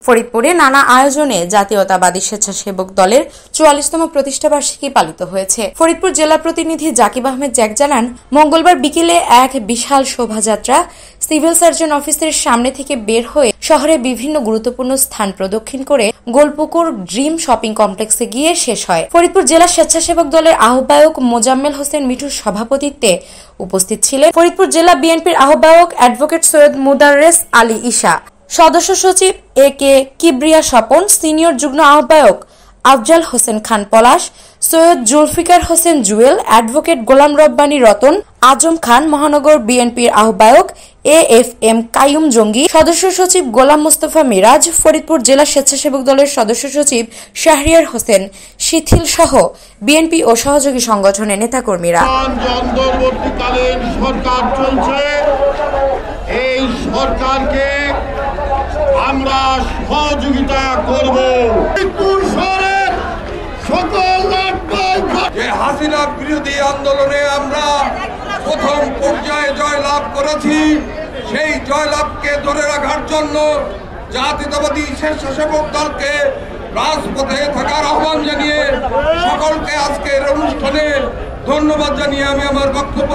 ফরিদপুরে নানা আয়োজনে জাতীয়তাবাদী স্বেচ্ছাসেবক দলের ৪৪তম প্রতিষ্ঠাবার্ষিকী পালিত হয়েছে। ফরিদপুর জেলা প্রতিনিধি জাকিব আহমেদ জ্যাক জানান, মঙ্গলবার বিকেলে এক বিশাল শোভাযাত্রা সিভিল সার্জন অফিসের সামনে থেকে বের হয়ে শহরে বিভিন্ন গুরুত্বপূর্ণ স্থান প্রদক্ষিণ করে গোলপুকুর ড্রিম শপিং কমপ্লেক্সে গিয়ে শেষ হয়। ফরিদপুর জেলা স্বেচ্ছাসেবক দলের আহ্বায়ক মোজাম্মেল হোসেন মিঠুর সভাপতিত্বে উপস্থিত ছিলেন ফরিদপুর জেলা বিএনপির আহ্বায়ক অ্যাডভোকেট সৈয়দ মুদাররেস আলী ঈশা, সদস্য সচিব এ কে কিবরিয়া স্বপন, সিনিয়র যুগ্ম আহ্বায়ক আফজাল হোসেন খান পলাশ, সৈয়দ জুলফিকার হোসেন জুয়েল, অ্যাডভোকেট গোলাম রব্বানী রতন, আজম খান, মহানগর বিএনপির আহ্বায়ক AFM কাইয়ুম জঙ্গি, সদস্য সচিব গোলাম মোস্তফা মিরাজ, ফরিদপুর জেলা স্বেচ্ছাসেবক দলের সদস্য সচিব শাহরিয়ার হোসেন শিথিল সহ বিএনপি ও সহযোগী সংগঠনের নেতাকর্মীরা। অন্তর্বর্তীকালীন সরকার চলছে, এই সরকারকে আমরা সহযোগিতা করব। হাসিনা বিরোধী আন্দোলনে আমরা প্রথম পর্যায়ে জয়লাভ করেছি, সেই জয়লাভকে ধরে রাখার জন্য জাতীয়তাবাদী স্বেচ্ছাসেবক দলকে রাজপথে থাকার আহ্বান জানিয়ে সকলকে আজকের অনুষ্ঠানে ধন্যবাদ জানিয়ে আমি আমার বক্তব্য